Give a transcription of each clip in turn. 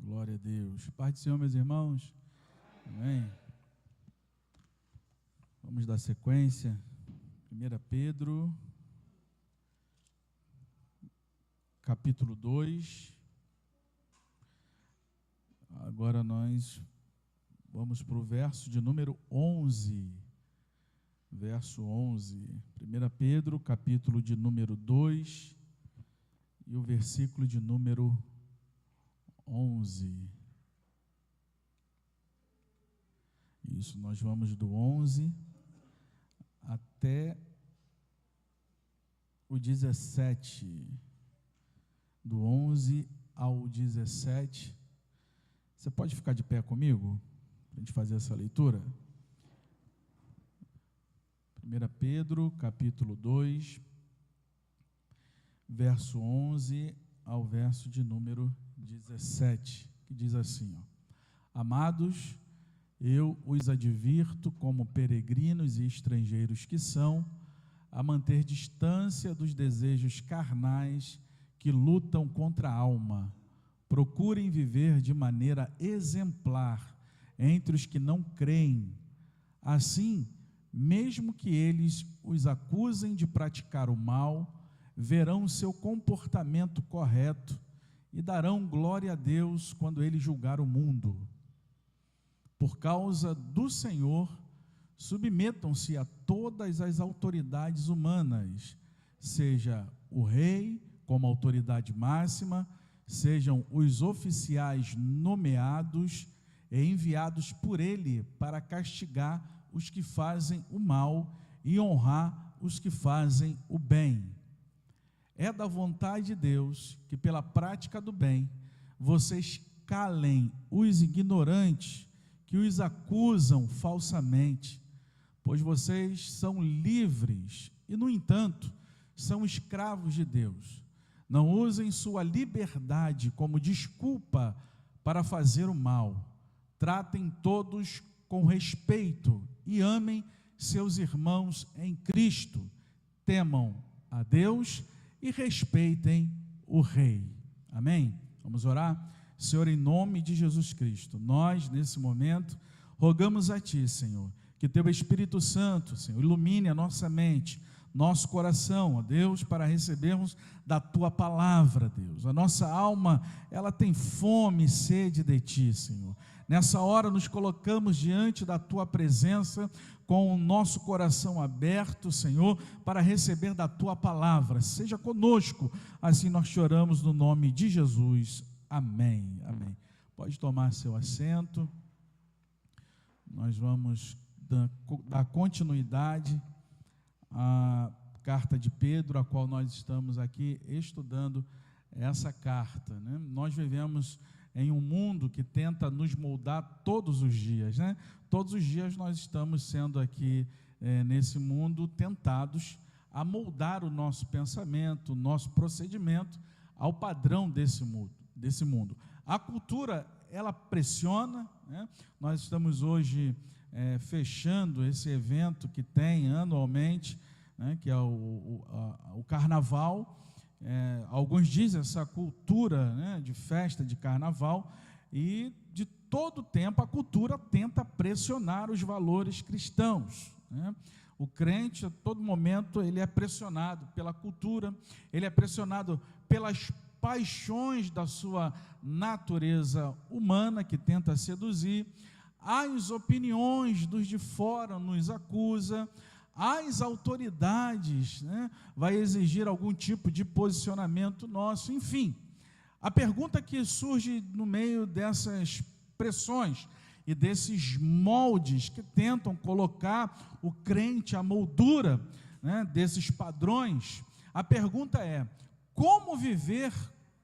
Glória a Deus. Paz do Senhor, meus irmãos. Amém. Vamos dar sequência. 1 Pedro, capítulo 2. Agora nós vamos para o verso de número 11. Verso 11. 1 Pedro, capítulo de número 2. E o versículo de número 11. Isso, nós vamos do 11 até o 17. Do 11 ao 17. Você pode ficar de pé comigo, para a gente fazer essa leitura? 1 Pedro, capítulo 2, verso 11 ao verso de número 17, que diz assim, Amados, eu os advirto como peregrinos e estrangeiros que são, a manter distância dos desejos carnais que lutam contra a alma. Procurem viver de maneira exemplar entre os que não creem. Assim, mesmo que eles os acusem de praticar o mal, verão o seu comportamento correto e darão glória a Deus quando Ele julgar o mundo. Por causa do Senhor, submetam-se a todas as autoridades humanas, seja o rei como autoridade máxima, sejam os oficiais nomeados e enviados por Ele para castigar os que fazem o mal e honrar os que fazem o bem. É da vontade de Deus que, pela prática do bem, vocês calem os ignorantes que os acusam falsamente, pois vocês são livres e, no entanto, são escravos de Deus. Não usem sua liberdade como desculpa para fazer o mal. Tratem todos com respeito e amem seus irmãos em Cristo. Temam a Deus e respeitem o Rei. Amém? Vamos orar? Senhor, em nome de Jesus Cristo, nós, nesse momento, rogamos a Ti, Senhor, que Teu Espírito Santo, Senhor, ilumine a nossa mente, nosso coração, ó Deus, para recebermos da Tua palavra, Deus. A nossa alma, ela tem fome e sede de Ti, Senhor. Nessa hora nos colocamos diante da Tua presença, com o nosso coração aberto, Senhor, para receber da Tua palavra. Seja conosco, assim nós choramos no nome de Jesus. Amém, amém. Pode tomar seu assento. Nós vamos dar continuidade à carta de Pedro, a qual nós estamos aqui estudando essa carta, né? Nós vivemos em um mundo que tenta nos moldar todos os dias, né? Todos os dias nós estamos sendo aqui, nesse mundo, tentados a moldar o nosso pensamento, o nosso procedimento ao padrão desse mundo. A cultura, ela pressiona, né? Nós estamos hoje fechando esse evento que tem anualmente, né? Que é o Carnaval. Alguns dizem essa cultura, né, de festa de Carnaval, e de todo tempo a cultura tenta pressionar os valores cristãos, né? O crente, a todo momento, ele é pressionado pela cultura, ele é pressionado pelas paixões da sua natureza humana, que tenta seduzir, as opiniões dos de fora nos acusa, as autoridades, né, vai exigir algum tipo de posicionamento nosso, enfim. A pergunta que surge no meio dessas pressões e desses moldes que tentam colocar o crente à moldura, né, desses padrões, a pergunta é: como viver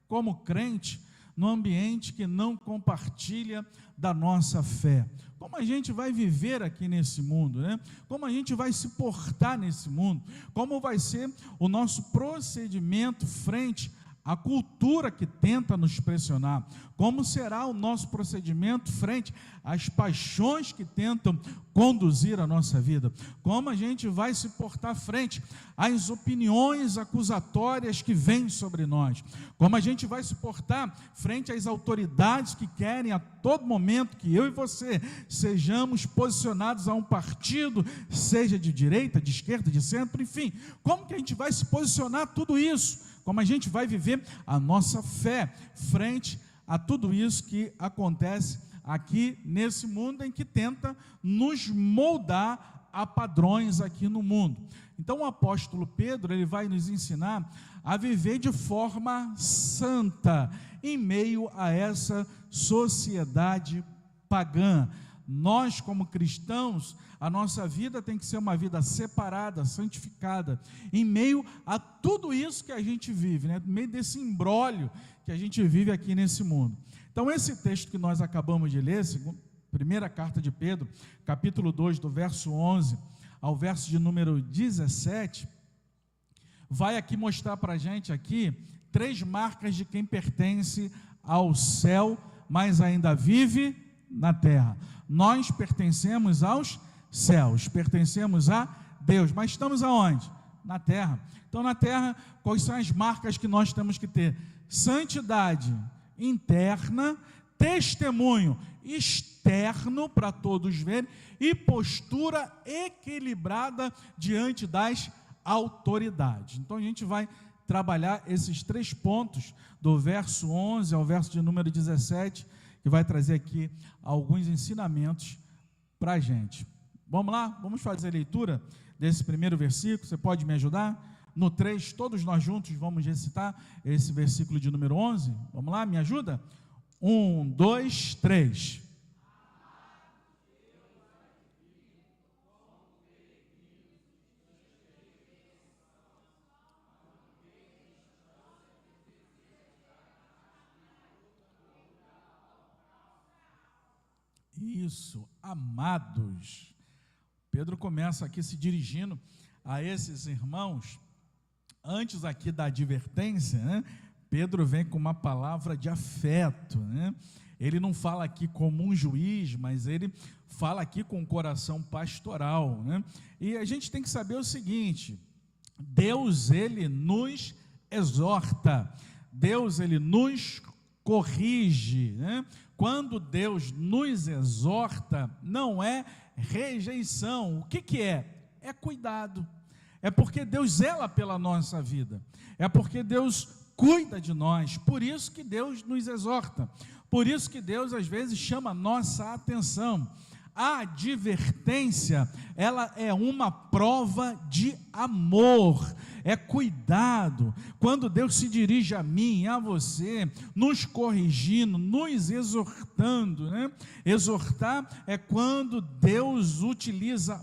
como crente no ambiente que não compartilha da nossa fé? Como a gente vai viver aqui nesse mundo, né? Como a gente vai se portar nesse mundo? Como vai ser o nosso procedimento frente a cultura que tenta nos pressionar, como será o nosso procedimento frente às paixões que tentam conduzir a nossa vida, como a gente vai se portar frente às opiniões acusatórias que vêm sobre nós, como a gente vai se portar frente às autoridades que querem a todo momento que eu e você sejamos posicionados a um partido, seja de direita, de esquerda, de centro, enfim, como que a gente vai se posicionar tudo isso? Como a gente vai viver a nossa fé frente a tudo isso que acontece aqui nesse mundo em que tenta nos moldar a padrões aqui no mundo. Então o apóstolo Pedro, ele vai nos ensinar a viver de forma santa em meio a essa sociedade pagã. Nós, como cristãos, a nossa vida tem que ser uma vida separada, santificada, em meio a tudo isso que a gente vive, né? No meio desse imbróglio que a gente vive aqui nesse mundo. Então, esse texto que nós acabamos de ler, primeira carta de Pedro, capítulo 2, do verso 11 ao verso de número 17, vai aqui mostrar para a gente aqui 3 marcas de quem pertence ao céu, mas ainda vive na terra. Nós pertencemos aos céus, pertencemos a Deus, mas estamos aonde? Na terra. Então, na terra, quais são as marcas que nós temos que ter? Santidade interna, testemunho externo para todos verem e postura equilibrada diante das autoridades. Então, a gente vai trabalhar esses 3 pontos, do verso 11 ao verso de número 17, que vai trazer aqui alguns ensinamentos para a gente. Vamos lá? Vamos fazer a leitura desse primeiro versículo. Você pode me ajudar? No 3, todos nós juntos vamos recitar esse versículo de número 11. Vamos lá? Me ajuda? 1, 2, 3. Isso, amados. Pedro começa aqui se dirigindo a esses irmãos. Antes aqui da advertência, né? Pedro vem com uma palavra de afeto, né? Ele não fala aqui como um juiz, mas ele fala aqui com um coração pastoral, né? E a gente tem que saber o seguinte: Deus, ele nos exorta, Deus, ele nos corrige, né? Quando Deus nos exorta, não é rejeição. O que é? É cuidado. É porque Deus zela pela nossa vida. É porque Deus cuida de nós. Por isso que Deus nos exorta. Por isso que Deus às vezes chama a nossa atenção. A advertência, ela é uma prova de amor, é cuidado. Quando Deus se dirige a mim, a você, nos corrigindo, nos exortando, né? Exortar é quando Deus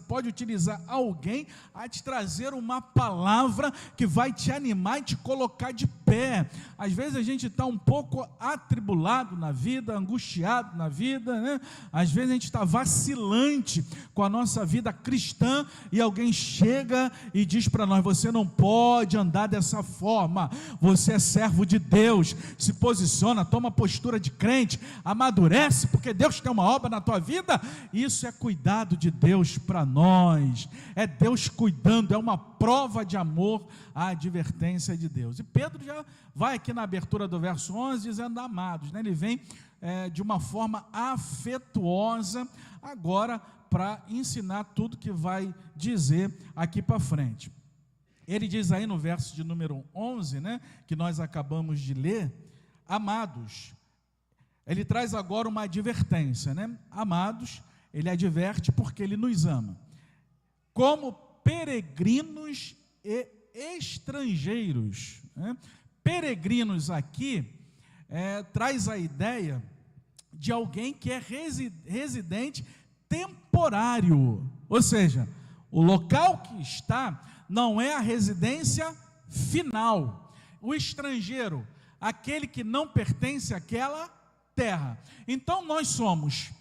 pode utilizar alguém a te trazer uma palavra que vai te animar e te colocar de pé. Às vezes a gente está um pouco atribulado na vida, angustiado na vida, né? Às vezes a gente está vacilante com a nossa vida cristã e alguém chega e diz para nós: você não pode andar dessa forma, você é servo de Deus, se posiciona, toma postura de crente, amadurece, porque Deus tem uma obra na tua vida. Isso é cuidado de Deus para nós, é Deus cuidando, é uma prova de amor, a advertência de Deus. E Pedro já vai aqui na abertura do verso 11 dizendo amados, né? Ele vem de uma forma afetuosa agora para ensinar tudo que vai dizer aqui para frente. Ele diz aí no verso de número 11, né, que nós acabamos de ler: amados. Ele traz agora uma advertência, né? Amados, ele adverte porque ele nos ama, como peregrinos e estrangeiros, né? Peregrinos aqui traz a ideia de alguém que é residente temporário, ou seja, o local que está não é a residência final. O estrangeiro, aquele que não pertence àquela terra. Então nós somos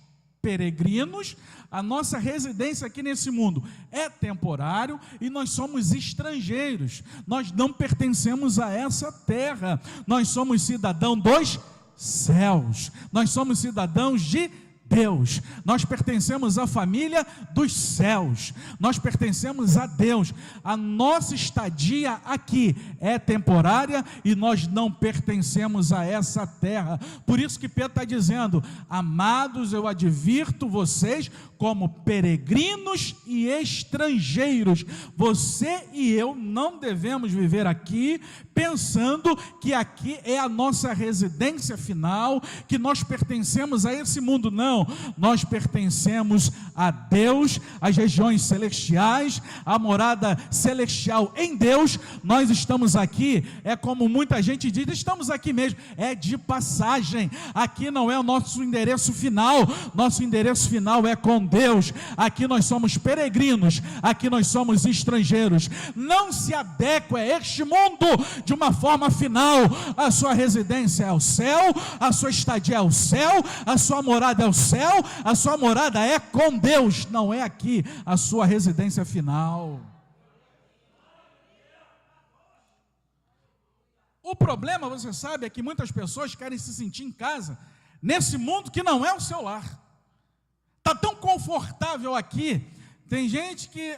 peregrinos, a nossa residência aqui nesse mundo é temporário e nós somos estrangeiros, nós não pertencemos a essa terra, nós somos cidadãos dos céus, nós somos cidadãos de Deus, nós pertencemos à família dos céus, nós pertencemos a Deus, a nossa estadia aqui é temporária e nós não pertencemos a essa terra. Por isso que Pedro está dizendo: amados, eu advirto vocês como peregrinos e estrangeiros. Você e eu não devemos viver aqui pensando que aqui é a nossa residência final, que nós pertencemos a esse mundo. Não, nós pertencemos a Deus, às regiões celestiais, a morada celestial em Deus. Nós estamos aqui, é como muita gente diz, estamos aqui mesmo, é de passagem. Aqui não é o nosso endereço final, nosso endereço final é com Deus. Aqui nós somos peregrinos, aqui nós somos estrangeiros. Não se adequa a este mundo de uma forma final. A sua residência é o céu, a sua estadia é o céu, a sua morada é o céu, a sua morada é com Deus, não é aqui a sua residência final. O problema, você sabe, é que muitas pessoas querem se sentir em casa nesse mundo que não é o seu lar. Está tão confortável aqui. Tem gente que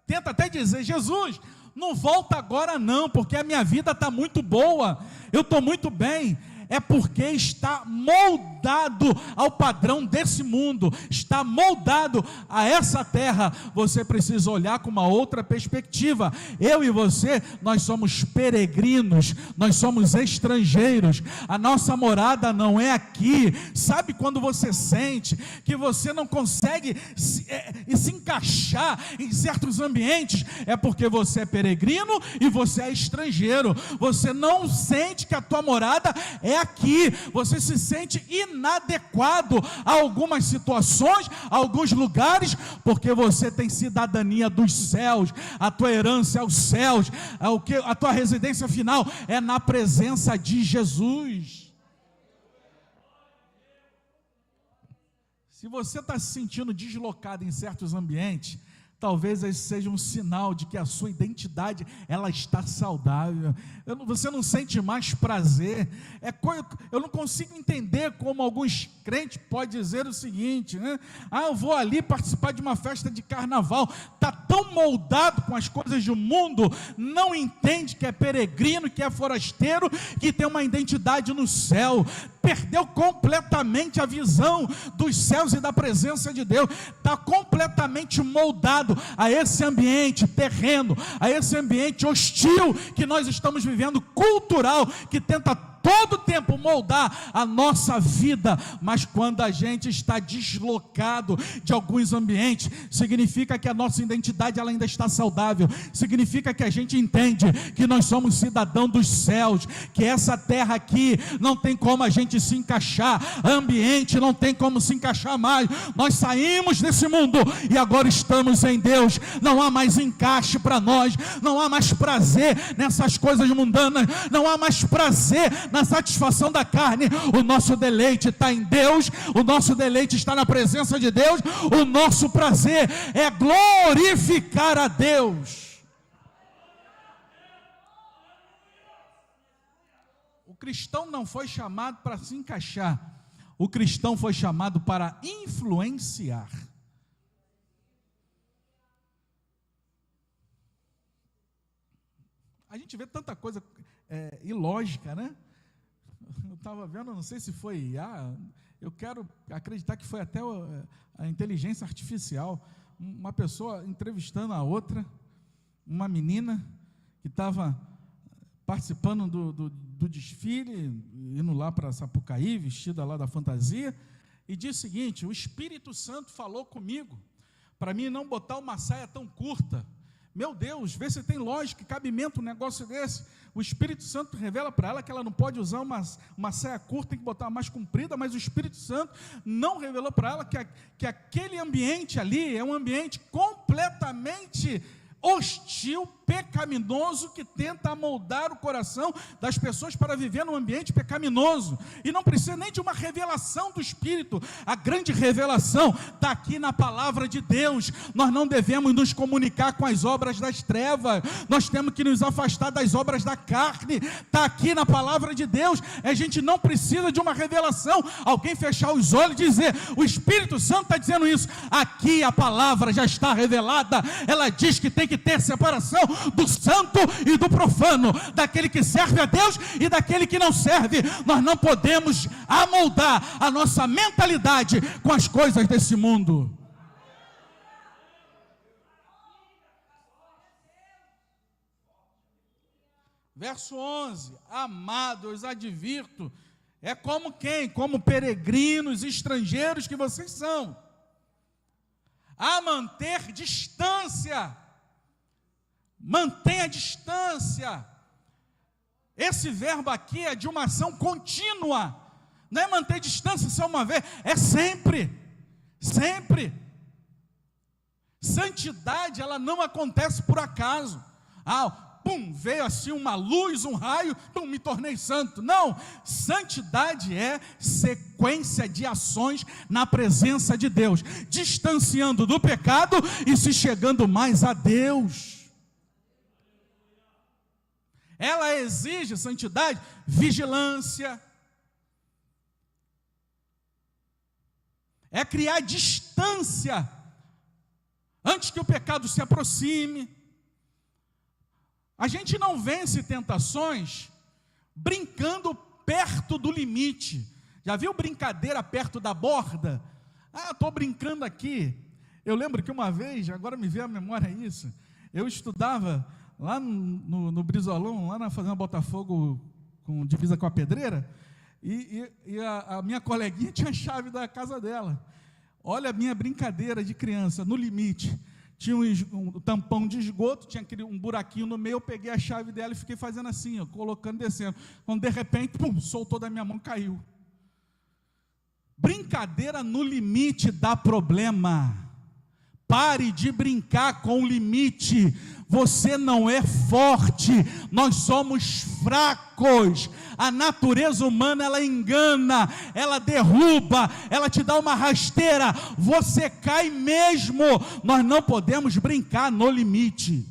tenta até dizer: Jesus, não volta agora não, porque a minha vida está muito boa, eu estou muito bem. É porque está moldado ao padrão desse mundo, está moldado a essa terra. Você precisa olhar com uma outra perspectiva. Eu e você, nós somos peregrinos, nós somos estrangeiros, a nossa morada não é aqui. Sabe quando você sente que você não consegue se encaixar em certos ambientes? É porque você é peregrino e você é estrangeiro. Você não sente que a tua morada é aqui, você se sente inadequado a algumas situações, a alguns lugares, porque você tem cidadania dos céus, a tua herança é os céus, a tua residência final é na presença de Jesus. Se você está se sentindo deslocado em certos ambientes, talvez esse seja um sinal de que a sua identidade, ela está saudável. Você não sente mais prazer. Eu não consigo entender como alguns crentes podem dizer o seguinte, né? Eu vou ali participar de uma festa de carnaval. Está tão moldado com as coisas do mundo, não entende que é peregrino, que é forasteiro, que tem uma identidade no céu. Perdeu completamente a visão dos céus e da presença de Deus. Está completamente moldado a esse ambiente terreno, a esse ambiente hostil que nós estamos vivendo, cultural, que tenta todo o tempo moldar a nossa vida. Mas quando a gente está deslocado de alguns ambientes, significa que a nossa identidade ela ainda está saudável, significa que a gente entende que nós somos cidadãos dos céus, que essa terra aqui não tem como a gente se encaixar, ambiente não tem como se encaixar mais. Nós saímos desse mundo e agora estamos em Deus. Não há mais encaixe para nós, não há mais prazer nessas coisas mundanas, não há mais prazer na satisfação da carne. O nosso deleite está em Deus, o nosso deleite está na presença de Deus, o nosso prazer é glorificar a Deus. O cristão não foi chamado para se encaixar, o cristão foi chamado para influenciar. A gente vê tanta coisa ilógica, né? Eu estava vendo, não sei se foi IA, eu quero acreditar que foi até a inteligência artificial, uma pessoa entrevistando a outra, uma menina que estava participando do desfile, indo lá para Sapucaí, vestida lá da fantasia, e disse o seguinte: o Espírito Santo falou comigo, para mim não botar uma saia tão curta. Meu Deus, vê se tem lógica e cabimento um negócio desse. O Espírito Santo revela para ela que ela não pode usar uma saia curta, tem que botar mais comprida, mas o Espírito Santo não revelou para ela que aquele ambiente ali é um ambiente completamente hostil, pecaminoso, que tenta amoldar o coração das pessoas para viver num ambiente pecaminoso. E não precisa nem de uma revelação do Espírito. A grande revelação está aqui na palavra de Deus. Nós não devemos nos comunicar com as obras das trevas, nós temos que nos afastar das obras da carne. Está aqui na palavra de Deus. A gente não precisa de uma revelação, alguém fechar os olhos e dizer: o Espírito Santo está dizendo isso. Aqui a palavra já está revelada. Ela diz que tem que ter separação do santo e do profano, daquele que serve a Deus e daquele que não serve. Nós não podemos amoldar a nossa mentalidade com as coisas desse mundo. Verso 11: amado, eu os advirto, é como quem? Como peregrinos, estrangeiros que vocês são, a manter distância. Mantenha distância. Esse verbo aqui é de uma ação contínua. Não é manter distância só uma vez, é sempre. Sempre. Santidade, ela não acontece por acaso. Pum, veio assim uma luz, um raio, pum, me tornei santo. Não, santidade é sequência de ações na presença de Deus, distanciando do pecado e se chegando mais a Deus. Ela exige, santidade, vigilância. É criar distância antes que o pecado se aproxime. A gente não vence tentações brincando perto do limite. Já viu brincadeira perto da borda? Estou brincando aqui. Eu lembro que uma vez, agora me veio à memória isso, eu estudava lá no Brizolão, lá na Fazenda Botafogo, com divisa com a Pedreira, e a minha coleguinha tinha a chave da casa dela. Olha a minha brincadeira de criança, no limite. Tinha um tampão de esgoto, tinha um buraquinho no meio, eu peguei a chave dela e fiquei fazendo assim, colocando e descendo. Quando de repente, pum, soltou da minha mão, caiu. Brincadeira no limite dá problema. Pare de brincar com o limite. Você não é forte, nós somos fracos. A natureza humana, ela engana, ela derruba, ela te dá uma rasteira, você cai mesmo. Nós não podemos brincar no limite.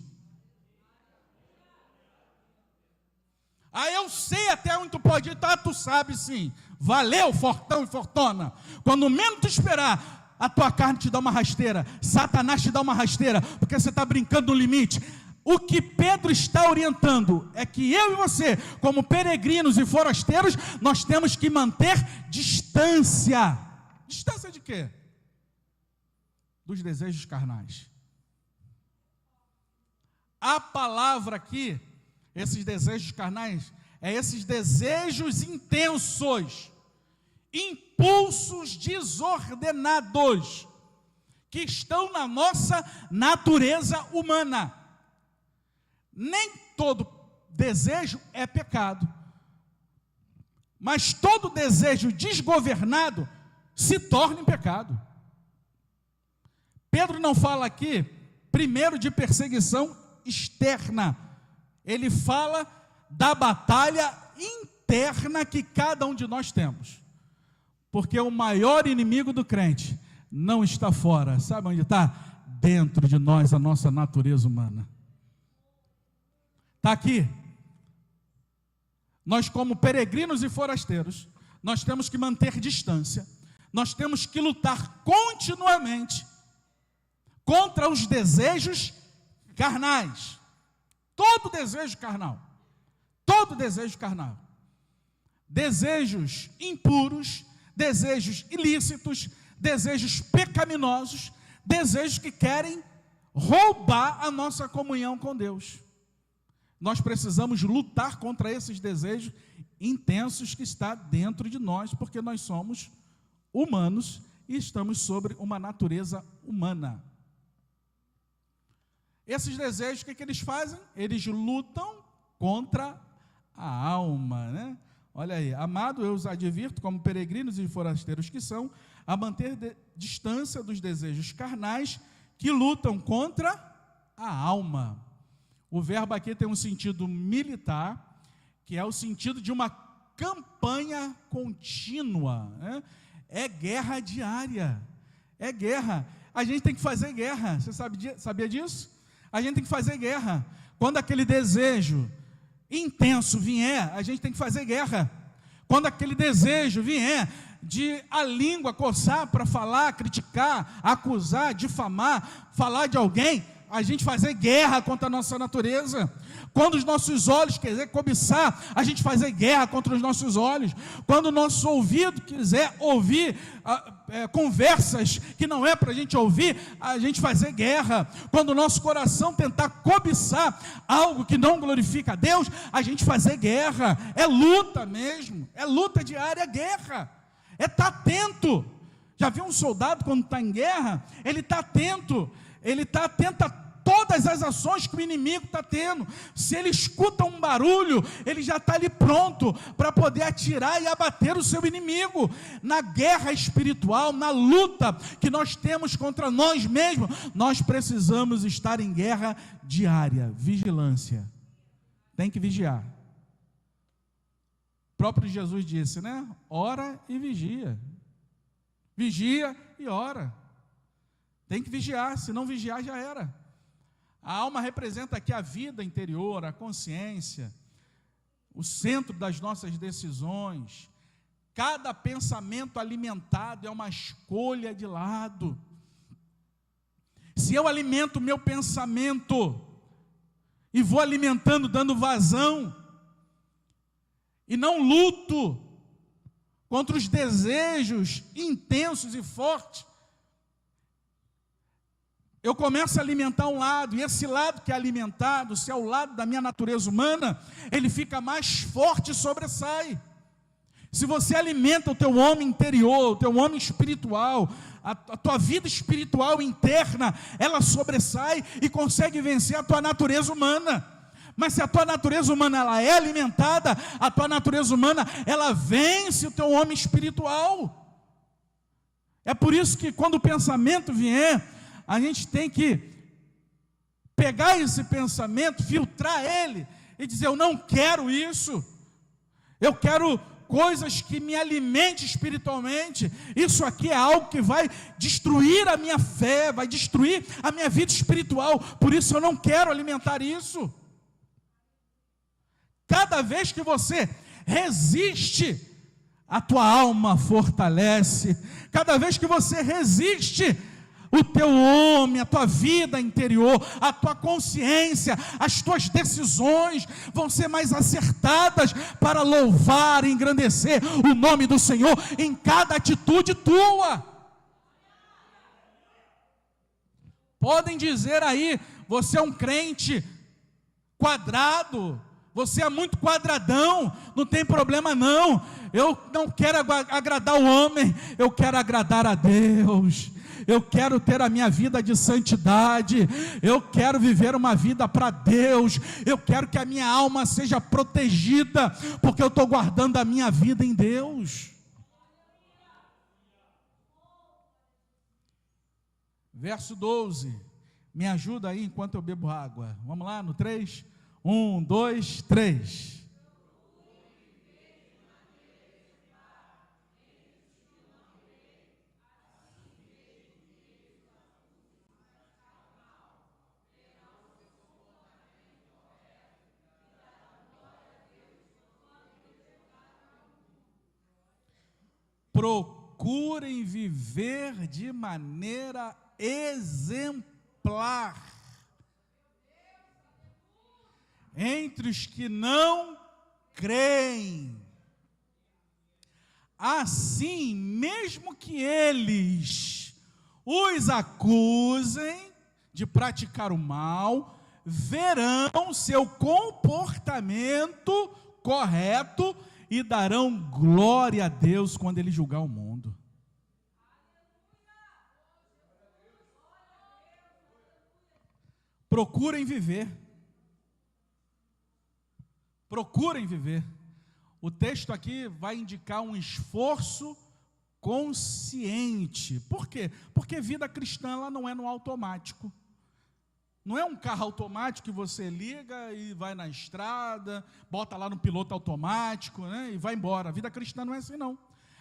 Eu sei até onde tu pode ir, tu sabe sim. Valeu, fortão e fortona. Quando menos tu esperar, a tua carne te dá uma rasteira, Satanás te dá uma rasteira, porque você está brincando no limite. O que Pedro está orientando é que eu e você, como peregrinos e forasteiros, nós temos que manter distância. Distância de quê? Dos desejos carnais. A palavra aqui, esses desejos carnais, é esses desejos intensos, impulsos desordenados, que estão na nossa natureza humana. Nem todo desejo é pecado, mas todo desejo desgovernado se torna em pecado. Pedro não fala aqui, primeiro, de perseguição externa, ele fala da batalha interna que cada um de nós temos. Porque o maior inimigo do crente não está fora. Sabe onde está? Dentro de nós, a nossa natureza humana. Está aqui. Nós, como peregrinos e forasteiros, nós temos que manter distância. Nós temos que lutar continuamente contra os desejos carnais. Todo desejo carnal. Todo desejo carnal. Desejos impuros, desejos ilícitos, desejos pecaminosos, desejos que querem roubar a nossa comunhão com Deus. Nós precisamos lutar contra esses desejos intensos que estão dentro de nós, porque nós somos humanos e estamos sobre uma natureza humana. Esses desejos, o que eles fazem? Eles lutam contra a alma, né? Olha aí, amado, eu os advirto, como peregrinos e forasteiros que são, a manter distância dos desejos carnais que lutam contra a alma. O verbo aqui tem um sentido militar, que é o sentido de uma campanha contínua, né? É guerra diária, é guerra. A gente tem que fazer guerra, você sabia disso? A gente tem que fazer guerra. Quando aquele desejo intenso vier, a gente tem que fazer guerra. Quando aquele desejo vier de a língua coçar para falar, criticar, acusar, difamar, falar de alguém, a gente fazer guerra contra a nossa natureza. Quando os nossos olhos quiser cobiçar, a gente fazer guerra contra os nossos olhos. Quando o nosso ouvido quiser ouvir conversas que não é para a gente ouvir, a gente fazer guerra. Quando o nosso coração tentar cobiçar algo que não glorifica a Deus, a gente fazer guerra. É luta mesmo, é luta diária, é guerra. É estar atento. Já viu um soldado quando está em guerra? Ele está atento a todas as ações que o inimigo está tendo. Se ele escuta um barulho, ele já está ali pronto para poder atirar e abater o seu inimigo. Na guerra espiritual, na luta que nós temos contra nós mesmos, nós precisamos estar em guerra diária, vigilância. Tem que vigiar. O próprio Jesus disse, né? Ora e vigia. Vigia e ora. Tem que vigiar, se não vigiar já era. A alma representa aqui a vida interior, a consciência, o centro das nossas decisões. Cada pensamento alimentado é uma escolha de lado. Se eu alimento o meu pensamento e vou alimentando, dando vazão, e não luto contra os desejos intensos e fortes, eu começo a alimentar um lado, e esse lado que é alimentado, se é o lado da minha natureza humana, ele fica mais forte e sobressai. Se você alimenta o teu homem interior, o teu homem espiritual, a tua vida espiritual interna, ela sobressai e consegue vencer a tua natureza humana. Mas se a tua natureza humana ela é alimentada, a tua natureza humana ela vence o teu homem espiritual. É por isso que quando o pensamento vier, a gente tem que pegar esse pensamento, filtrar ele e dizer, eu não quero isso, eu quero coisas que me alimentem espiritualmente. Isso aqui é algo que vai destruir a minha fé, vai destruir a minha vida espiritual, por isso eu não quero alimentar isso. Cada vez que você resiste, a tua alma fortalece. Cada vez que você resiste, o teu homem, a tua vida interior, a tua consciência, as tuas decisões vão ser mais acertadas para louvar e engrandecer o nome do Senhor em cada atitude tua. Podem dizer aí, você é um crente quadrado, você é muito quadradão, não tem problema não. Eu não quero agradar o homem, eu quero agradar a Deus. Eu quero ter a minha vida de santidade, eu quero viver uma vida para Deus, eu quero que a minha alma seja protegida, porque eu estou guardando a minha vida em Deus. Verso 12, me ajuda aí enquanto eu bebo água. Vamos lá no 3? 1, 2, 3. Procurem viver de maneira exemplar entre os que não creem. Assim, mesmo que eles os acusem de praticar o mal, verão seu comportamento correto e darão glória a Deus quando Ele julgar o mundo. Procurem viver. Procurem viver. O texto aqui vai indicar um esforço consciente. Por quê? Porque vida cristã ela não é no automático. Não é um carro automático que você liga e vai na estrada, bota lá no piloto automático, né, e vai embora. A vida cristã não é assim, não.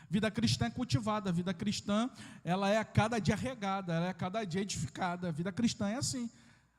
Vida cristã é cultivada, a vida cristã, ela é a cada dia regada, ela é a cada dia edificada. A vida cristã é assim.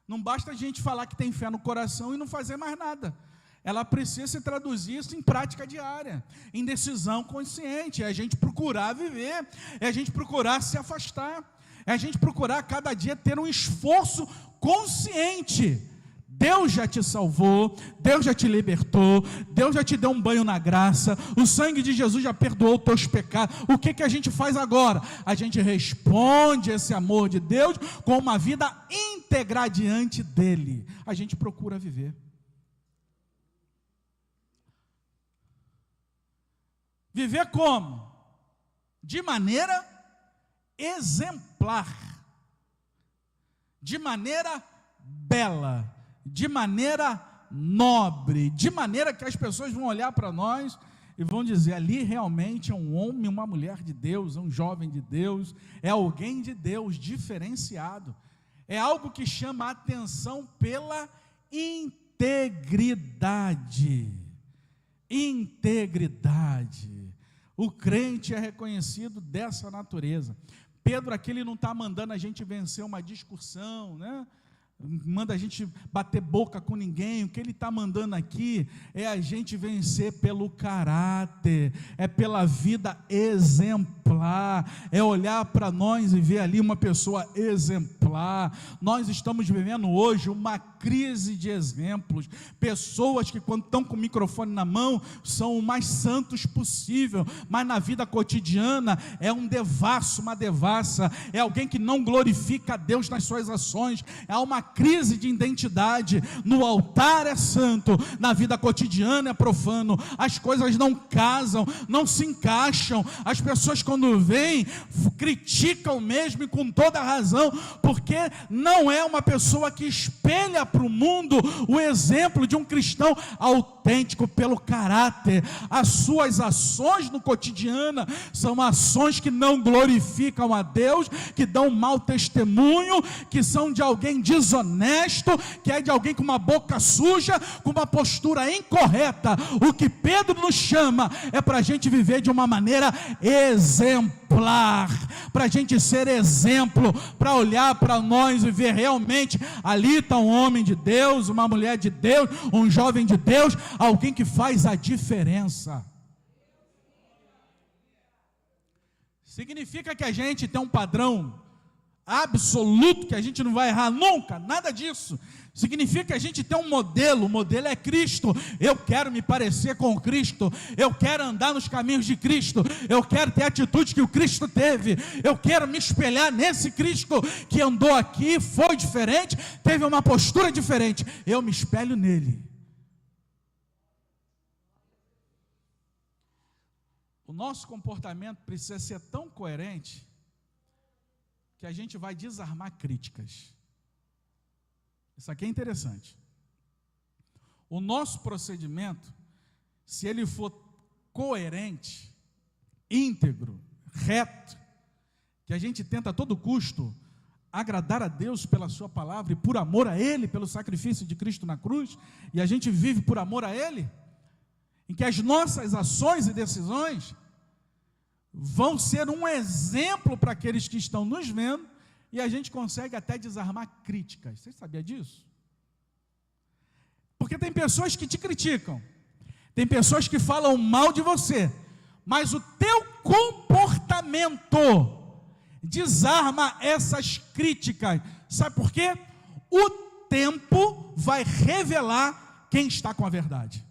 Não basta a gente falar que tem fé no coração e não fazer mais nada. Ela precisa se traduzir isso em prática diária, em decisão consciente. É a gente procurar viver, é a gente procurar se afastar, é a gente procurar cada dia ter um esforço consciente. Deus já te salvou, Deus já te libertou, Deus já te deu um banho na graça, o sangue de Jesus já perdoou os teus pecados. O que a gente faz agora? A gente responde esse amor de Deus com uma vida íntegra diante dEle. A gente procura viver. Viver como? De maneira exemplar, de maneira bela, de maneira nobre, de maneira que as pessoas vão olhar para nós e vão dizer: ali realmente é um homem, uma mulher de Deus, é um jovem de Deus, é alguém de Deus diferenciado, é algo que chama a atenção pela integridade. Integridade. O crente é reconhecido dessa natureza. Pedro aqui, ele não está mandando a gente vencer uma discussão, né? Manda a gente bater boca com ninguém. O que ele está mandando aqui é a gente vencer pelo caráter, é pela vida exemplar, é olhar para nós e ver ali uma pessoa exemplar. Nós estamos vivendo hoje uma crise de exemplos, pessoas que quando estão com o microfone na mão, são o mais santos possível, mas na vida cotidiana é um devasso, uma devassa, é alguém que não glorifica a Deus nas suas ações, é uma crise de identidade. No altar é santo, na vida cotidiana é profano, as coisas não casam, não se encaixam. As pessoas quando vêm, criticam mesmo e com toda razão, porque não é uma pessoa que espelha para o mundo o exemplo de um cristão autêntico pelo caráter. As suas ações no cotidiano são ações que não glorificam a Deus, que dão mau testemunho, que são de alguém desonesto, que é de alguém com uma boca suja, com uma postura incorreta. O que Pedro nos chama é para a gente viver de uma maneira exemplar, para a gente ser exemplo, para olhar para nós e ver realmente ali está um homem de Deus, uma mulher de Deus, um jovem de Deus, alguém que faz a diferença. Significa que a gente tem um padrão absoluto, que a gente não vai errar nunca, nada disso. Significa que a gente tem um modelo, o modelo é Cristo. Eu quero me parecer com Cristo, eu quero andar nos caminhos de Cristo, eu quero ter a atitude que o Cristo teve, eu quero me espelhar nesse Cristo que andou aqui, foi diferente, teve uma postura diferente, eu me espelho nele. O nosso comportamento precisa ser tão coerente que a gente vai desarmar críticas. Isso aqui é interessante. O nosso procedimento, se ele for coerente, íntegro, reto, que a gente tenta a todo custo agradar a Deus pela sua palavra e por amor a Ele, pelo sacrifício de Cristo na cruz, e a gente vive por amor a Ele, em que as nossas ações e decisões vão ser um exemplo para aqueles que estão nos vendo, e a gente consegue até desarmar críticas. Você sabia disso? Porque tem pessoas que te criticam, tem pessoas que falam mal de você, mas o teu comportamento desarma essas críticas. Sabe por quê? O tempo vai revelar quem está com a verdade.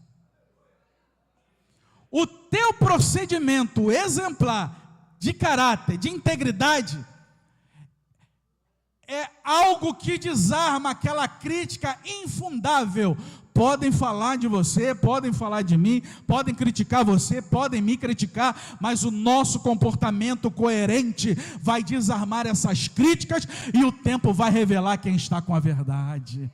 O teu procedimento exemplar, de caráter, de integridade, é algo que desarma aquela crítica infundável. Podem falar de você, podem falar de mim, podem criticar você, podem me criticar, mas o nosso comportamento coerente vai desarmar essas críticas e o tempo vai revelar quem está com a verdade.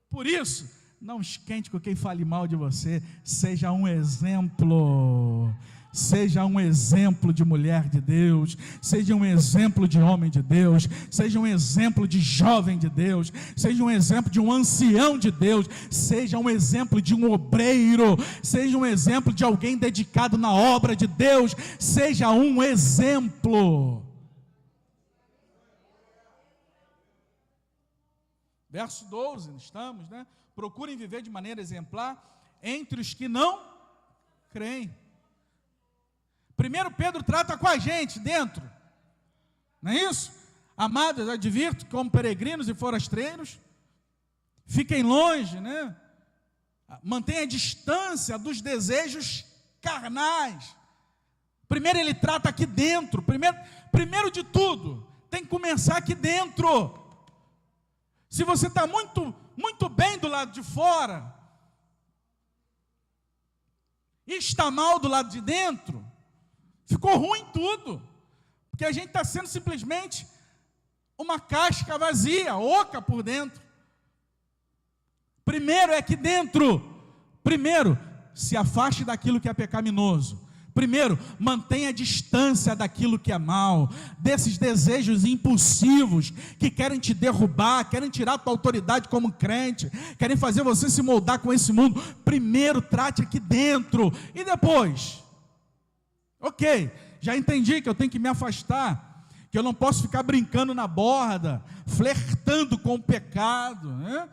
Por isso, não esquente com quem fale mal de você, seja um exemplo. Seja um exemplo de mulher de Deus, seja um exemplo de homem de Deus, seja um exemplo de jovem de Deus, seja um exemplo de um ancião de Deus, seja um exemplo de um obreiro, seja um exemplo de alguém dedicado na obra de Deus, seja um exemplo. Verso 12, estamos, né? Procurem viver de maneira exemplar entre os que não creem. Primeiro Pedro trata com a gente dentro, não é isso? Amados, advirto como peregrinos e forasteiros, fiquem longe, né? Mantenha a distância dos desejos carnais. Primeiro ele trata aqui dentro, primeiro de tudo, tem que começar aqui dentro. Se você está muito bem do lado de fora, e está mal do lado de dentro, ficou ruim tudo, porque a gente está sendo simplesmente uma casca vazia, oca por dentro. Primeiro é aqui dentro. Primeiro, se afaste daquilo que é pecaminoso. Primeiro, mantenha a distância daquilo que é mal, desses desejos impulsivos que querem te derrubar, querem tirar a tua autoridade como crente, querem fazer você se moldar com esse mundo. Primeiro, trate aqui dentro, e depois, ok, já entendi que eu tenho que me afastar, que eu não posso ficar brincando na borda, flertando com o pecado, né?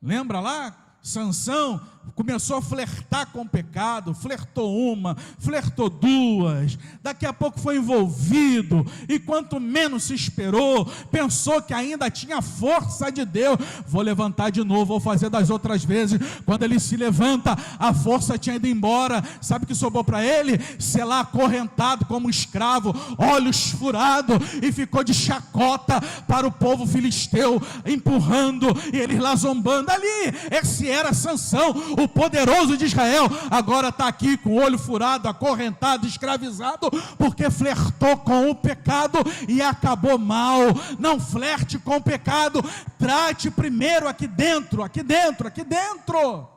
Lembra lá? Sansão começou a flertar com o pecado, flertou uma, flertou duas, daqui a pouco foi envolvido, e quanto menos se esperou, pensou que ainda tinha força de Deus. Vou levantar de novo, vou fazer das outras vezes. Quando ele se levanta, a força tinha ido embora. Sabe o que sobrou para ele? Ser lá acorrentado como um escravo, olhos furados, e ficou de chacota para o povo filisteu, empurrando, e eles lá zombando. Ali, esse era Sansão, o poderoso de Israel. Agora está aqui com o olho furado, acorrentado, escravizado, porque flertou com o pecado e acabou mal. Não flerte com o pecado, trate primeiro aqui dentro, aqui dentro, aqui dentro.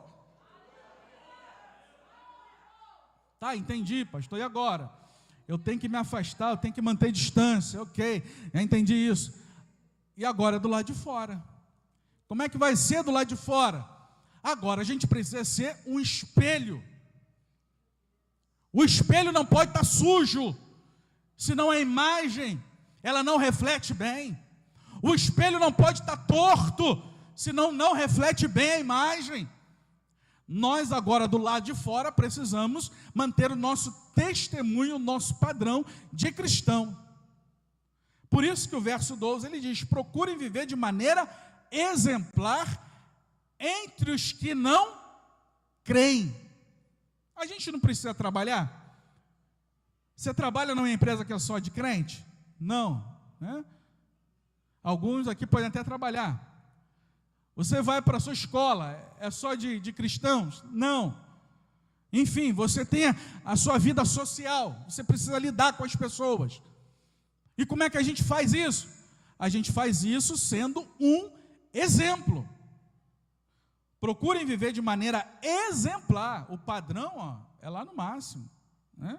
Tá, entendi, pastor, e agora? Eu tenho que me afastar, eu tenho que manter distância, ok, já entendi isso. E agora é do lado de fora. Como é que vai ser do lado de fora? Agora a gente precisa ser um espelho. O espelho não pode estar sujo, senão a imagem, ela não reflete bem. O espelho não pode estar torto, senão não reflete bem a imagem. Nós agora do lado de fora precisamos manter o nosso testemunho, o nosso padrão de cristão. Por isso que o verso 12 ele diz: procurem viver de maneira exemplar entre os que não creem. A gente não precisa trabalhar. Você trabalha numa empresa que é só de crente? Não, né? Alguns aqui podem até trabalhar. Você vai para a sua escola, é só de cristãos? Não. Enfim, você tem a sua vida social, você precisa lidar com as pessoas. E como é que a gente faz isso? A gente faz isso sendo um exemplo. Procurem viver de maneira exemplar. O padrão, é lá no máximo, né?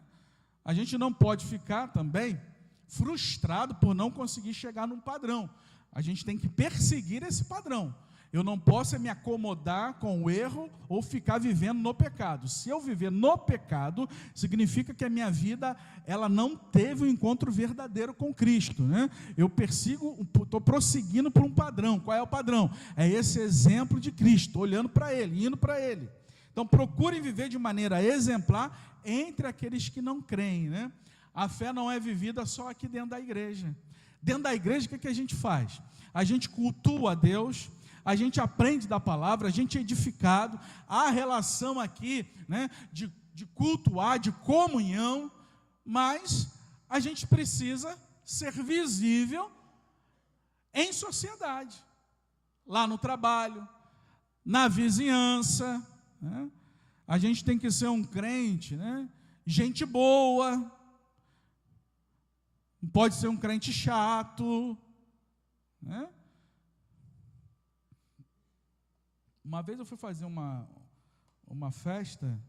A gente não pode ficar também frustrado por não conseguir chegar num padrão. A gente tem que perseguir esse padrão. Eu não posso me acomodar com o erro ou ficar vivendo no pecado. Se eu viver no pecado, significa que a minha vida ela não teve um encontro verdadeiro com Cristo, né? Eu estou prosseguindo por um padrão. Qual é o padrão? É esse exemplo de Cristo, olhando para Ele, indo para Ele. Então procurem viver de maneira exemplar entre aqueles que não creem, né? A fé não é vivida só aqui dentro da igreja. Dentro da igreja, o que a gente faz? A gente cultua a Deus, a gente aprende da palavra, a gente é edificado, há relação aqui, né, de cultuar, de comunhão, mas a gente precisa ser visível em sociedade, lá no trabalho, na vizinhança, né? A gente tem que ser um crente, né, gente boa, não pode ser um crente chato, né? Uma vez eu fui fazer uma festa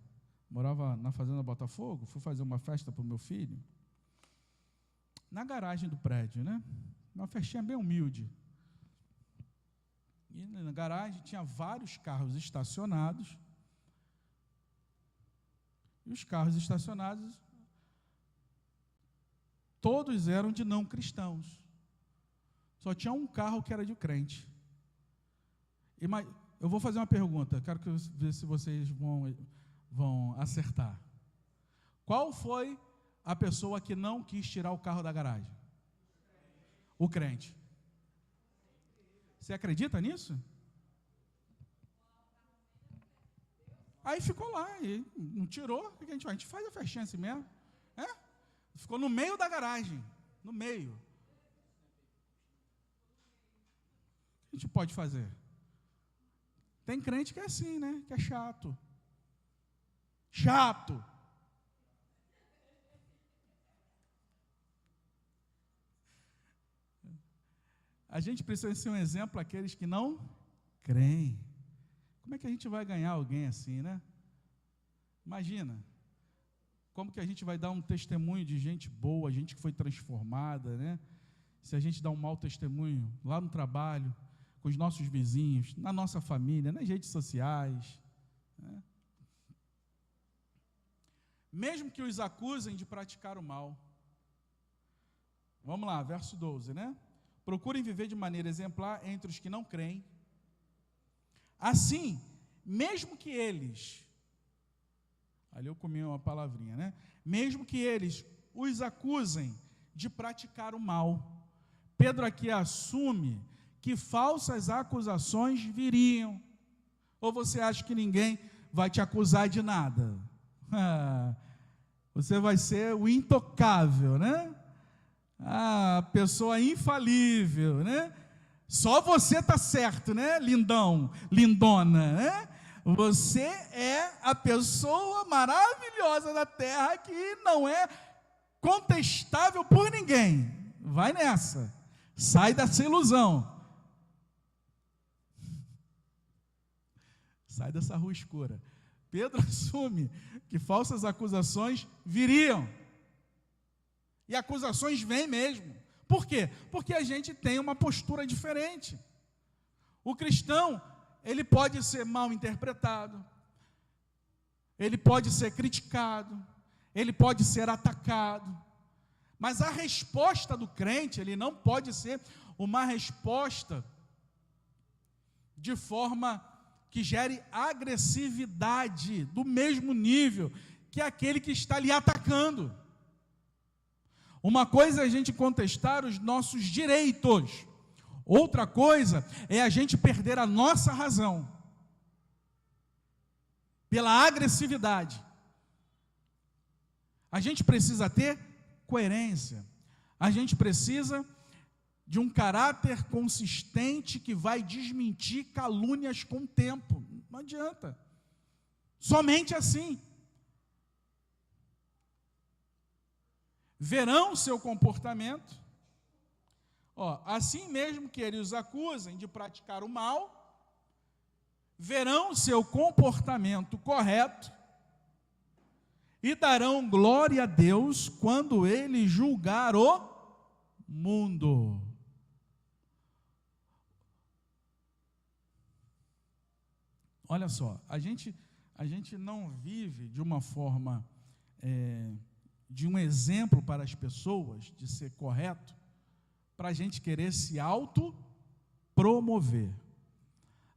morava na Fazenda Botafogo, fui fazer uma festa para o meu filho, na garagem do prédio, né? Uma festinha bem humilde. E na garagem tinha vários carros estacionados. E os carros estacionados, todos eram de não cristãos. Só tinha um carro que era de crente. Eu vou fazer uma pergunta, quero ver se vocês vão acertar. Qual foi a pessoa que não quis tirar o carro da garagem? O crente. Você acredita nisso? Aí ficou lá, e não tirou, o que a gente faz? A gente faz a festinha assim mesmo. Ficou no meio da garagem, no meio. O que a gente pode fazer? Tem crente que é assim, né? Que é chato. Chato. A gente precisa ser um exemplo àqueles que não creem. Como é que a gente vai ganhar alguém assim, né? Imagina. Como que a gente vai dar um testemunho de gente boa, gente que foi transformada, né? Se a gente dá um mau testemunho lá no trabalho, com os nossos vizinhos, na nossa família, nas redes sociais, né? Mesmo que os acusem de praticar o mal. Vamos lá, verso 12, né? Procurem viver de maneira exemplar entre os que não creem. Assim, mesmo que eles, ali eu comi uma palavrinha, né? Mesmo que eles os acusem de praticar o mal. Pedro aqui assume que falsas acusações viriam. Ou você acha que ninguém vai te acusar de nada? Você vai ser o intocável, né? A pessoa infalível, né? Só você está certo, né? Lindão, lindona, né? Você é a pessoa maravilhosa da terra que não é contestável por ninguém. Vai nessa. Sai dessa ilusão. Sai dessa rua escura. Pedro assume que falsas acusações viriam. E acusações vêm mesmo. Por quê? Porque a gente tem uma postura diferente. O cristão, ele pode ser mal interpretado, ele pode ser criticado, ele pode ser atacado, mas a resposta do crente, ele não pode ser uma resposta de forma que gere agressividade do mesmo nível que aquele que está lhe atacando. Uma coisa é a gente contestar os nossos direitos, outra coisa é a gente perder a nossa razão pela agressividade. A gente precisa ter coerência, a gente precisa de um caráter consistente que vai desmentir calúnias com o tempo. Não adianta. Somente assim. Verão seu comportamento. Assim mesmo que eles os acusem de praticar o mal, verão seu comportamento correto e darão glória a Deus quando ele julgar o mundo. Olha só, a gente não vive de uma forma, de um exemplo para as pessoas, de ser correto, para a gente querer se autopromover.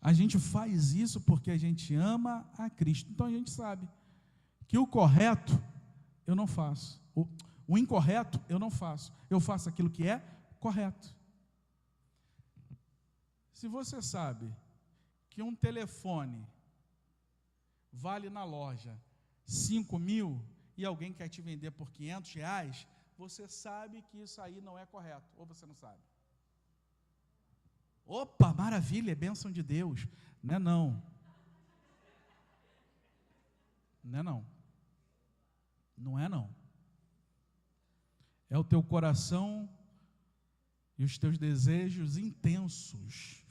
A gente faz isso porque a gente ama a Cristo. Então a gente sabe que o correto eu não faço, o incorreto eu não faço, eu faço aquilo que é correto. Se você sabe que um telefone vale na loja 5.000 e alguém quer te vender por R$500, você sabe que isso aí não é correto, ou você não sabe? Opa, maravilha, é bênção de Deus. Não é não. Não é não. Não é não. É o teu coração e os teus desejos intensos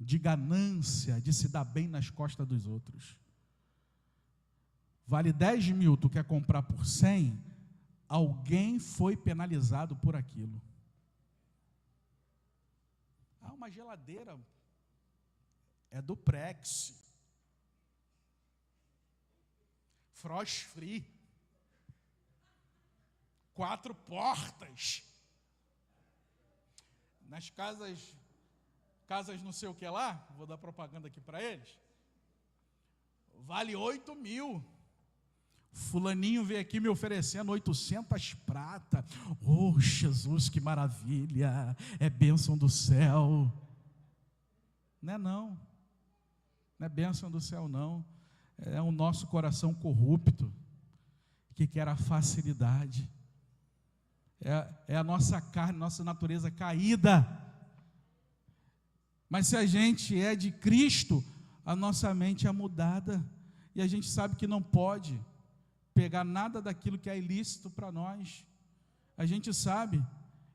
de ganância, de se dar bem nas costas dos outros. vale 10 mil, tu quer comprar por 100, alguém foi penalizado por aquilo. Uma geladeira é do Prex, frost free, 4 portas, nas casas não sei o que lá, vou dar propaganda aqui para eles, vale 8 mil, fulaninho veio aqui me oferecendo 800 prata, oh Jesus, que maravilha, é bênção do céu. Não é bênção do céu não, é o nosso coração corrupto, que quer a facilidade, é a nossa carne, nossa natureza caída. Mas se a gente é de Cristo, a nossa mente é mudada, e a gente sabe que não pode pegar nada daquilo que é ilícito para nós. A gente sabe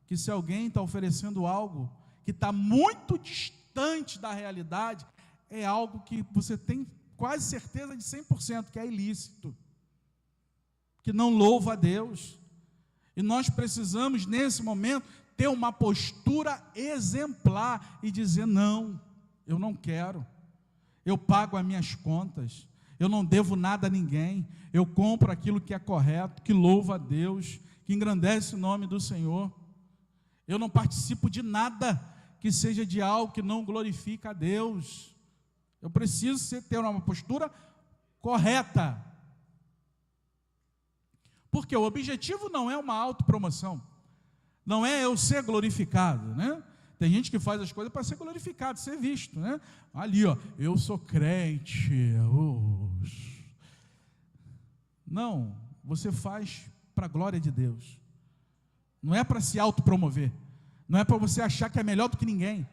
que se alguém está oferecendo algo que está muito distante da realidade, é algo que você tem quase certeza de 100% que é ilícito, que não louva a Deus. E nós precisamos, nesse momento, ter uma postura exemplar e dizer: não, eu não quero, eu pago as minhas contas, eu não devo nada a ninguém, eu compro aquilo que é correto, que louva a Deus, que engrandece o nome do Senhor. Eu não participo de nada que seja de algo que não glorifica a Deus. Eu preciso ter uma postura correta. Porque o objetivo não é uma autopromoção, não é eu ser glorificado, né? Tem gente que faz as coisas para ser glorificado, ser visto, né? Ali, ó, eu sou crente. Não, você faz para a glória de Deus. Não é para se autopromover, não é para você achar que é melhor do que ninguém,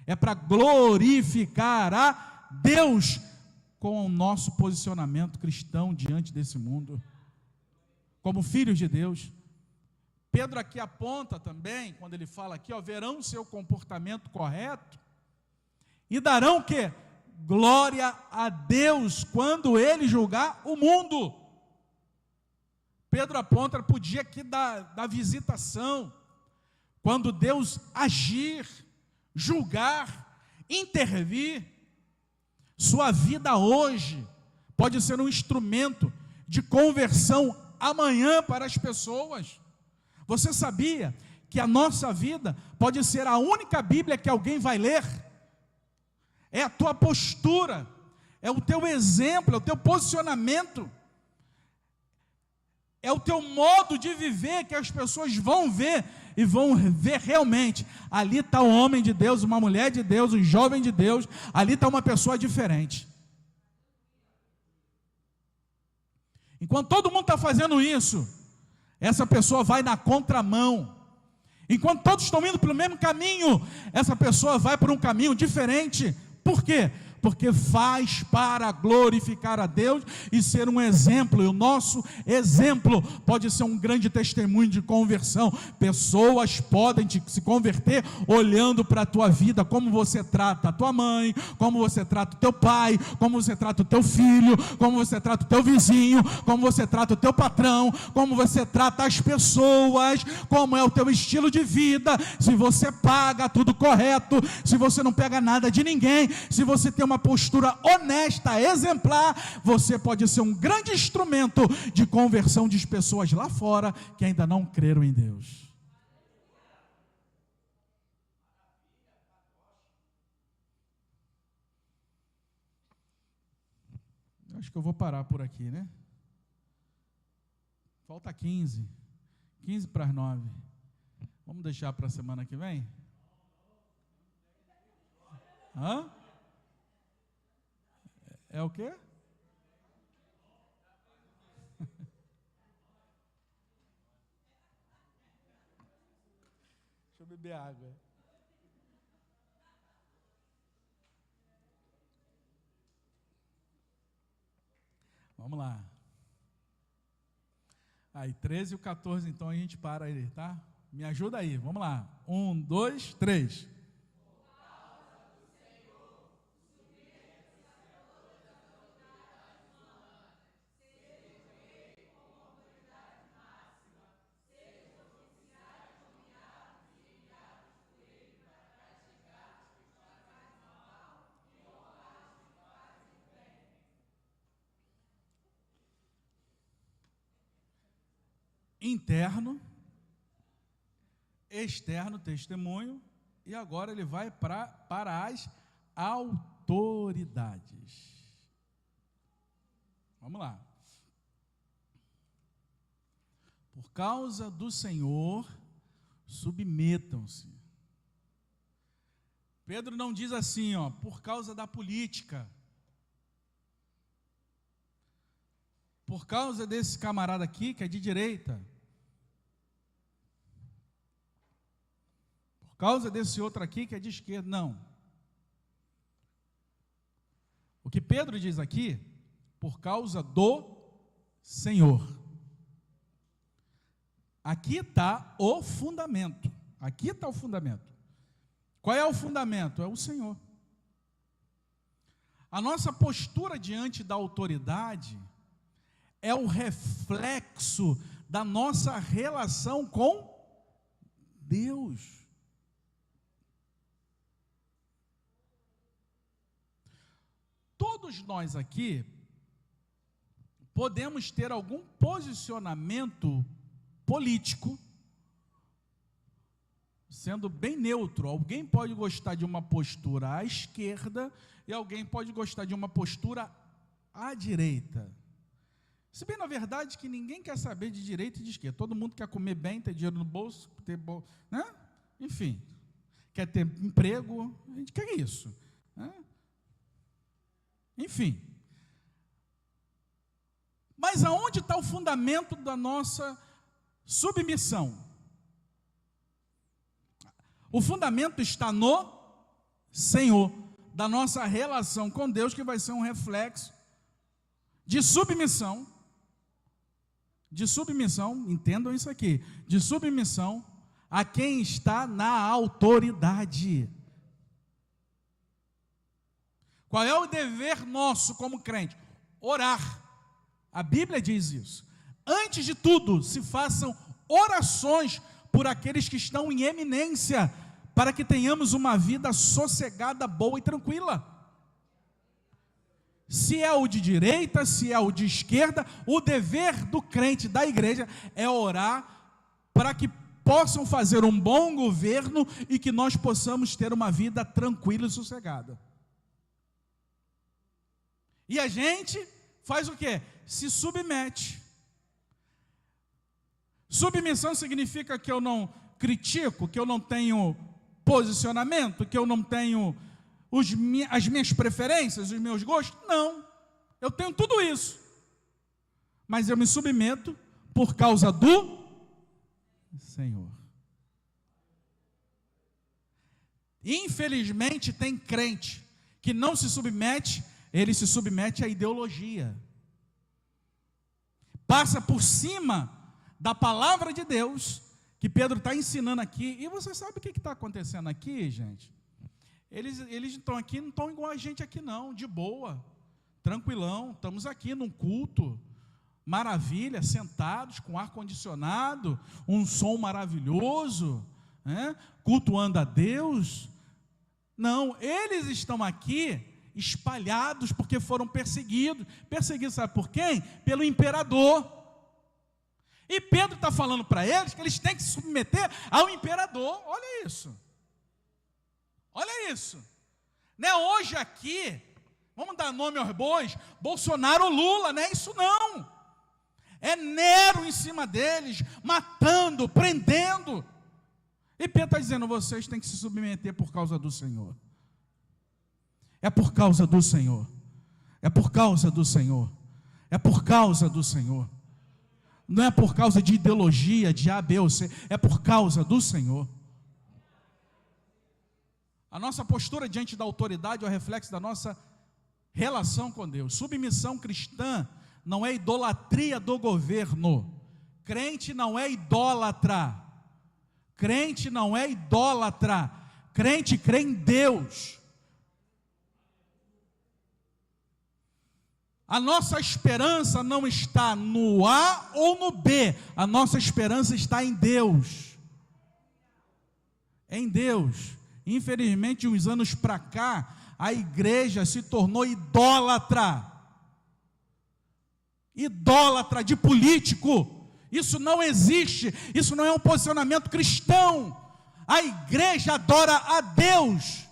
é para glorificar a Deus com o nosso posicionamento cristão diante desse mundo, como filhos de Deus. Pedro aqui aponta também, quando ele fala aqui, ó, verão o seu comportamento correto e darão o quê? Glória a Deus quando ele julgar o mundo. Pedro aponta para o dia aqui da visitação, quando Deus agir, julgar, intervir. Sua vida hoje pode ser um instrumento de conversão amanhã para as pessoas. Você sabia que a nossa vida pode ser a única Bíblia que alguém vai ler? É a tua postura, é o teu exemplo, é o teu posicionamento, é o teu modo de viver que as pessoas vão ver e vão ver realmente. Ali está um homem de Deus, uma mulher de Deus, um jovem de Deus, ali está uma pessoa diferente. Enquanto todo mundo está fazendo isso, essa pessoa vai na contramão. Enquanto todos estão indo pelo mesmo caminho, essa pessoa vai por um caminho diferente. Por quê? Porque faz para glorificar a Deus e ser um exemplo. E o nosso exemplo pode ser um grande testemunho de conversão. Pessoas podem se converter olhando para a tua vida, como você trata a tua mãe, como você trata o teu pai, como você trata o teu filho, como você trata o teu vizinho, como você trata o teu patrão, como você trata as pessoas, como é o teu estilo de vida, se você paga tudo correto, se você não pega nada de ninguém, se você tem uma postura honesta, exemplar, você pode ser um grande instrumento de conversão de pessoas lá fora que ainda não creram em Deus. Eu acho que eu vou parar por aqui, né? Falta 15 para as 9. Vamos deixar para a semana que vem? Hã? É o quê? Deixa eu beber água. Vamos lá. Aí, 13 e o 14, então a gente para aí, tá? Me ajuda aí, vamos lá. 1, 2, 3. interno, externo, testemunho, e agora ele vai para as autoridades. Vamos lá. Por causa do Senhor, submetam-se. Pedro não diz assim, por causa da política. Por causa desse camarada aqui, que é de direita. Por causa desse outro aqui, que é de esquerda. Não. O que Pedro diz aqui, por causa do Senhor. Aqui está o fundamento. Aqui está o fundamento. Qual é o fundamento? É o Senhor. A nossa postura diante da autoridade é o reflexo da nossa relação com Deus. Todos nós aqui podemos ter algum posicionamento político, sendo bem neutro. Alguém pode gostar de uma postura à esquerda e alguém pode gostar de uma postura à direita. Se bem, na verdade, que ninguém quer saber de direita e de esquerda. Todo mundo quer comer bem, ter dinheiro no bolso, né? Enfim, quer ter emprego, a gente quer isso, né? Enfim. Mas aonde está o fundamento da nossa submissão? O fundamento está no Senhor, da nossa relação com Deus, que vai ser um reflexo de submissão, entendam isso aqui, de submissão a quem está na autoridade. Qual é o dever nosso como crente? Orar. A Bíblia diz isso. Antes de tudo, se façam orações por aqueles que estão em eminência, para que tenhamos uma vida sossegada, boa e tranquila. Se é o de direita, se é o de esquerda, o dever do crente da igreja é orar para que possam fazer um bom governo e que nós possamos ter uma vida tranquila e sossegada. E a gente faz o quê? Se submete. Submissão significa que eu não critico, que eu não tenho posicionamento, que eu não tenho as minhas preferências, os meus gostos? Não, eu tenho tudo isso, mas eu me submeto por causa do Senhor. Infelizmente tem crente que não se submete, ele se submete à ideologia, passa por cima da palavra de Deus, que Pedro está ensinando aqui. E você sabe o que está acontecendo aqui, gente? Eles estão aqui, não estão igual a gente aqui não, de boa, tranquilão, estamos aqui num culto, maravilha, sentados, com ar-condicionado, um som maravilhoso, né? Cultuando a Deus. Não, eles estão aqui espalhados porque foram perseguidos. Perseguidos sabe por quem? Pelo imperador. E Pedro está falando para eles que eles têm que se submeter ao imperador. Olha isso. Olha isso. Não é hoje aqui, vamos dar nome aos bois, Bolsonaro ou Lula, não é isso não. É Nero em cima deles, matando, prendendo. E Pedro está dizendo, vocês têm que se submeter por causa do Senhor. É por causa do Senhor. É por causa do Senhor. É por causa do Senhor. Não é por causa de ideologia, de A, B ou C, é por causa do Senhor. A nossa postura diante da autoridade é o reflexo da nossa relação com Deus. Submissão cristã não é idolatria do governo. Crente não é idólatra. Crente não é idólatra. Crente crê em Deus. A nossa esperança não está no A ou no B. A nossa esperança está em Deus. Em Deus. Infelizmente, uns anos para cá, a igreja se tornou idólatra. Idólatra de político. Isso não existe, isso não é um posicionamento cristão. A igreja adora a Deus.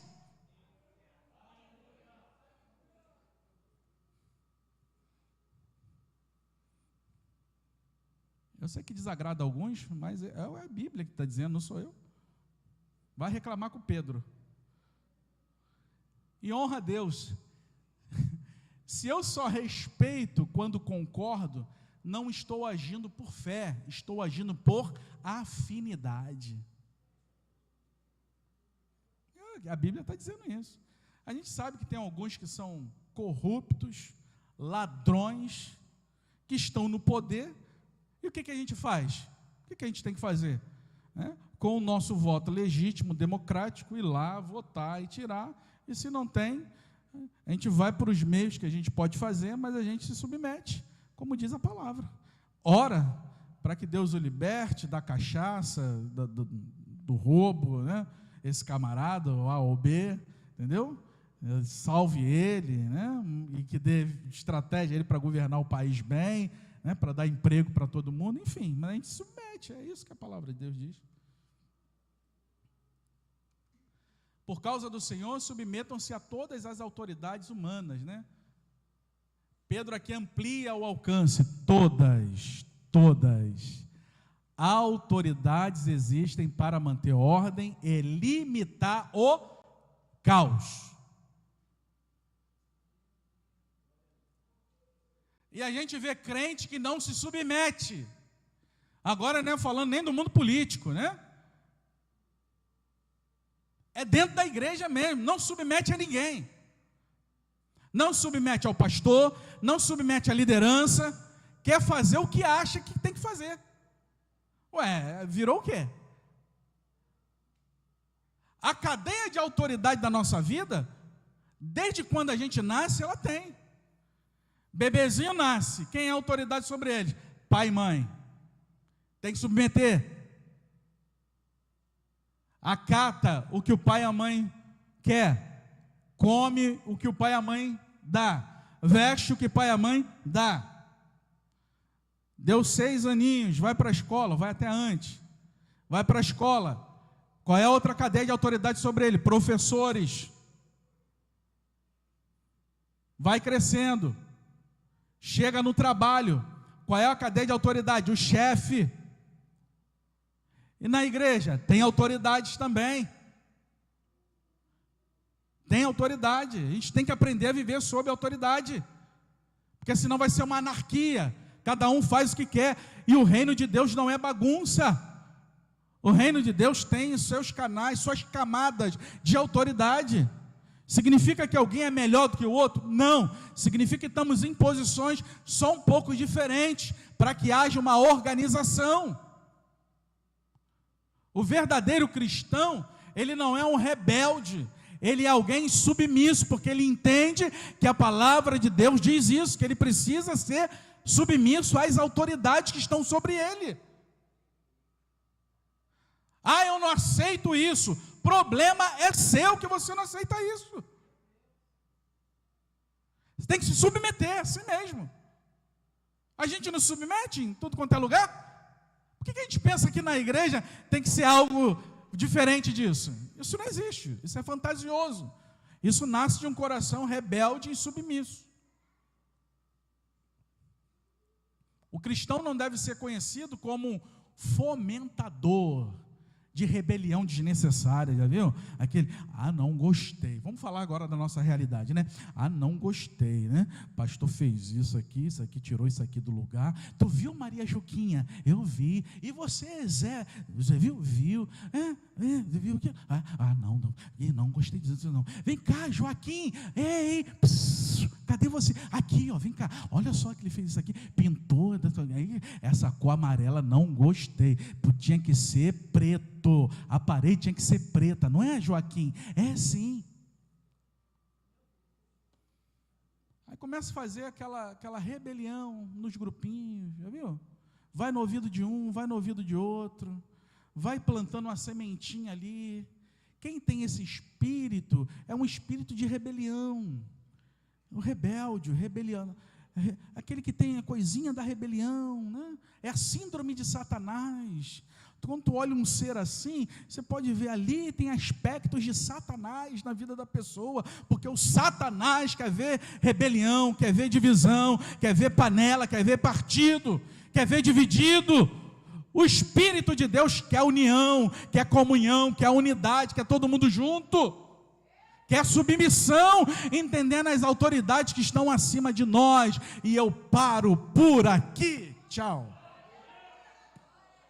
Eu sei que desagrada alguns, mas é a Bíblia que está dizendo, não sou eu. Vai reclamar com Pedro. E honra a Deus. Se eu só respeito quando concordo, não estou agindo por fé, estou agindo por afinidade. A Bíblia está dizendo isso. A gente sabe que tem alguns que são corruptos, ladrões, que estão no poder. E o que a gente faz? O que a gente tem que fazer? Com o nosso voto legítimo, democrático, ir lá, votar e tirar. E se não tem, a gente vai para os meios que a gente pode fazer, mas a gente se submete, como diz a palavra. Ora para que Deus o liberte da cachaça, do roubo, né? Esse camarada, o A ou B, entendeu? Salve ele, né? E que dê estratégia ele para governar o país bem, né? Para dar emprego para todo mundo, enfim, mas a gente se submete, é isso que a palavra de Deus diz. Por causa do Senhor, submetam-se a todas as autoridades humanas, né? Pedro aqui amplia o alcance, todas. Autoridades existem para manter ordem e limitar o caos. E a gente vê crente que não se submete. Agora não é falando nem do mundo político, né? É dentro da igreja mesmo, não submete a ninguém. Não submete ao pastor, não submete à liderança, quer fazer o que acha que tem que fazer. Ué, virou o quê? A cadeia de autoridade da nossa vida, desde quando a gente nasce, ela tem. Bebezinho nasce, quem é a autoridade sobre ele? Pai e mãe. Tem que submeter. Acata o que o pai e a mãe quer. Come o que o pai e a mãe dá. Veste o que o pai e a mãe dá. Deu 6 aninhos, vai para a escola, vai até antes. Vai para a escola. Qual é a outra cadeia de autoridade sobre ele? Professores. Vai crescendo. Chega no trabalho. Qual é a cadeia de autoridade? O chefe. E na igreja, tem autoridades também. Tem autoridade. A gente tem que aprender a viver sob autoridade. Porque senão vai ser uma anarquia. Cada um faz o que quer. E o reino de Deus não é bagunça. O reino de Deus tem seus canais, suas camadas de autoridade. Significa que alguém é melhor do que o outro? Não. Significa que estamos em posições só um pouco diferentes, para que haja uma organização. O verdadeiro cristão, ele não é um rebelde, ele é alguém submisso, porque ele entende que a palavra de Deus diz isso, que ele precisa ser submisso às autoridades que estão sobre ele. Ah, eu não aceito isso. Problema é seu que você não aceita isso. Você tem que se submeter a si mesmo. A gente não se submete em tudo quanto é lugar? Por que a gente pensa que na igreja tem que ser algo diferente disso? Isso não existe, isso é fantasioso. Isso nasce de um coração rebelde e submisso. O cristão não deve ser conhecido como um fomentador de rebelião desnecessária, já viu? Aquele, não gostei. Vamos falar agora da nossa realidade, né? Não gostei, né? Pastor fez isso aqui, tirou isso aqui do lugar. Tu viu, Maria Juquinha? Eu vi. E você, Zé? Você viu? Viu. Viu o quê? Não. Não gostei disso, não. Vem cá, Joaquim. Ei, cadê você? Aqui, ó, vem cá. Olha só que ele fez isso aqui. Pintou. Essa cor amarela, não gostei. Tinha que ser preto. A parede tinha que ser preta, não é, Joaquim? É sim. Aí começa a fazer aquela rebelião nos grupinhos, já viu? Vai no ouvido de um, vai no ouvido de outro, vai plantando uma sementinha ali. Quem tem esse espírito é um espírito de rebelião. O rebelde, o rebeliano. aquele que tem a coisinha da rebelião, né? É a síndrome de Satanás. Quando tu olha um ser assim, você pode ver ali, tem aspectos de Satanás na vida da pessoa, porque o Satanás quer ver rebelião, quer ver divisão, quer ver panela, quer ver partido, quer ver dividido. O Espírito de Deus quer união, quer comunhão, quer unidade, quer todo mundo junto, quer submissão, entendendo as autoridades que estão acima de nós. E eu paro por aqui. Tchau.